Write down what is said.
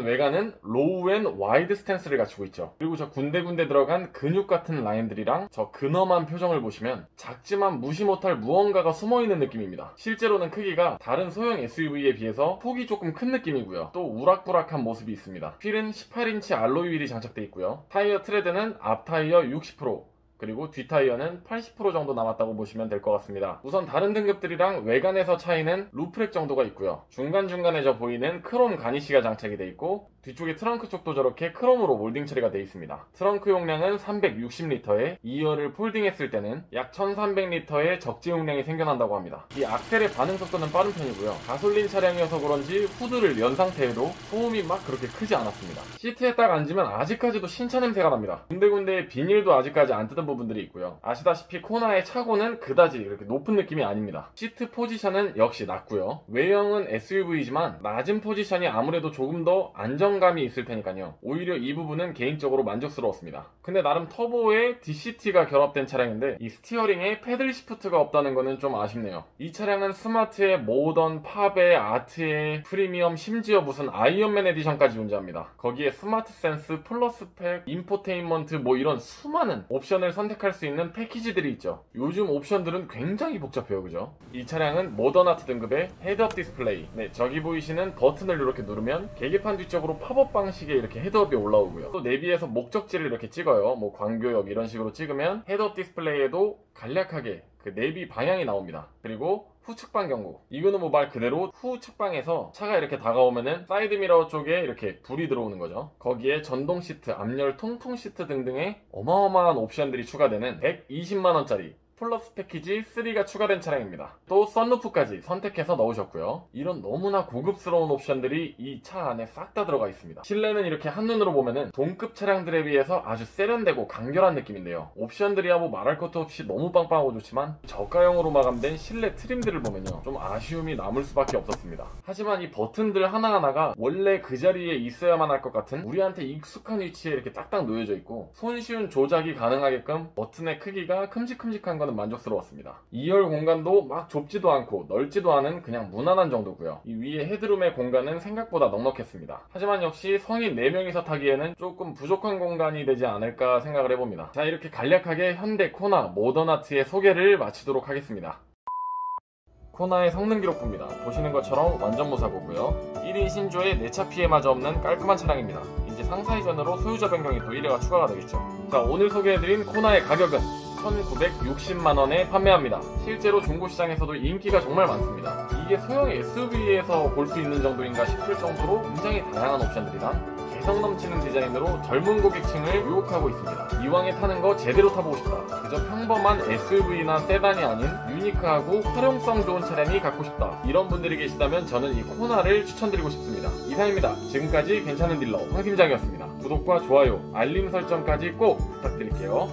외관은 로우 앤 와이드 스탠스를 갖추고 있죠. 그리고 저 군데군데 들어간 근육 같은 라인들이랑 저 근엄한 표정을 보시면 작지만 무시 못할 무언가가 숨어있는 느낌입니다. 실제로는 크기가 다른 소형 SUV에 비해서 폭이 조금 큰 느낌이고요. 또 우락부락한 모습이 있습니다. 휠은 18인치 알로이 휠이 장착되어 있고요. 타이어 트레드는 앞 타이어 60%, 그리고 뒷 타이어는 80% 정도 남았다고 보시면 될 것 같습니다. 우선 다른 등급들이랑 외관에서 차이는 루프렉 정도가 있고요. 중간중간에 저 보이는 크롬 가니쉬가 장착이 되어 있고, 뒤쪽에 트렁크 쪽도 저렇게 크롬으로 몰딩 처리가 되어 있습니다. 트렁크 용량은 360리터에 2열을 폴딩했을 때는 약 1300리터의 적재 용량이 생겨난다고 합니다. 이 악셀의 반응 속도는 빠른 편이고요. 가솔린 차량이어서 그런지 후드를 연 상태에도 소음이 막 그렇게 크지 않았습니다. 시트에 딱 앉으면 아직까지도 신차 냄새가 납니다. 군데군데 비닐도 아직까지 안 뜯은 부분들이 있고요. 아시다시피 코나의 차고는 그다지 이렇게 높은 느낌이 아닙니다. 시트 포지션은 역시 낮고요. 외형은 SUV이지만 낮은 포지션이 아무래도 조금 더 안정감이 있을 테니까요. 오히려 이 부분은 개인적으로 만족스러웠습니다. 근데 나름 터보에 DCT가 결합된 차량인데 이 스티어링에 패들 시프트가 없다는 거는 좀 아쉽네요. 이 차량은 스마트에 모던, 팝에, 아트에, 프리미엄, 심지어 무슨 아이언맨 에디션까지 존재합니다. 거기에 스마트 센스, 플러스 팩, 인포테인먼트 뭐 이런 수많은 옵션을 선택할 수 있는 패키지들이 있죠. 요즘 옵션들은 굉장히 복잡해요, 그죠? 이 차량은 모던 아트 등급의 헤드업 디스플레이, 네, 저기 보이시는 버튼을 이렇게 누르면 계기판 뒤쪽으로 팝업 방식의 이렇게 헤드업이 올라오고요. 또 내비에서 목적지를 이렇게 찍어요. 뭐 광교역 이런 식으로 찍으면 헤드업 디스플레이에도 간략하게 그 내비 방향이 나옵니다. 그리고 후측방 경고, 이거는 뭐 말 그대로 후측방에서 차가 이렇게 다가오면은 사이드미러 쪽에 이렇게 불이 들어오는 거죠. 거기에 전동 시트, 앞열 통풍 시트 등등의 어마어마한 옵션들이 추가되는 120만원짜리 플러스 패키지 3가 추가된 차량입니다. 또 썬루프까지 선택해서 넣으셨고요. 이런 너무나 고급스러운 옵션들이 이 차 안에 싹 다 들어가 있습니다. 실내는 이렇게 한눈으로 보면은 동급 차량들에 비해서 아주 세련되고 간결한 느낌인데요. 옵션들이야 뭐 말할 것도 없이 너무 빵빵하고 좋지만 저가형으로 마감된 실내 트림들을 보면요, 좀 아쉬움이 남을 수밖에 없었습니다. 하지만 이 버튼들 하나하나가 원래 그 자리에 있어야만 할 것 같은 우리한테 익숙한 위치에 이렇게 딱딱 놓여져 있고 손쉬운 조작이 가능하게끔 버튼의 크기가 큼직큼직한 거는 만족스러웠습니다. 2열 공간도 막 좁지도 않고 넓지도 않은 그냥 무난한 정도고요. 이 위에 헤드룸의 공간은 생각보다 넉넉했습니다. 하지만 역시 성인 4명이서 타기에는 조금 부족한 공간이 되지 않을까 생각을 해봅니다. 자, 이렇게 간략하게 현대 코나 모던 아트의 소개를 마치도록 하겠습니다. 코나의 성능 기록부입니다. 보시는 것처럼 완전 무사고고요. 1인 신조에 내차 피해마저 없는 깔끔한 차량입니다. 이제 상사 이전으로 소유자 변경이 또 1회가 추가가 되겠죠. 자, 오늘 소개해드린 코나의 가격은 1960만원에 판매합니다. 실제로 중고시장에서도 인기가 정말 많습니다. 이게 소형 SUV에서 볼 수 있는 정도인가 싶을 정도로 굉장히 다양한 옵션들이랑 개성 넘치는 디자인으로 젊은 고객층을 유혹하고 있습니다. 이왕에 타는 거 제대로 타보고 싶다, 그저 평범한 SUV나 세단이 아닌 유니크하고 활용성 좋은 차량이 갖고 싶다, 이런 분들이 계시다면 저는 이 코나를 추천드리고 싶습니다. 이상입니다. 지금까지 괜찮은 딜러 황팀장이었습니다. 구독과 좋아요, 알림 설정까지 꼭 부탁드릴게요.